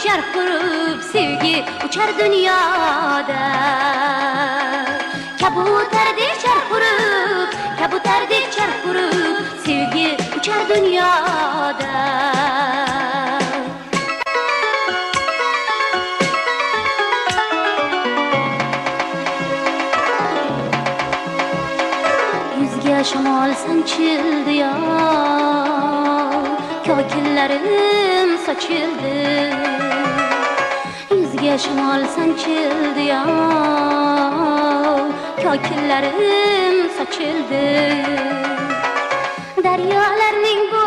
jar kurup sevgi uçar dünyada. Kabutardek jar kurup, kabutardek jar kurup sevgi uçar dünyada. Yüzge şamal sançıldı ya, kokillarim saçıldı. Yüzge şamal sançıldı ya, kokillarim saçıldı. Daryolarning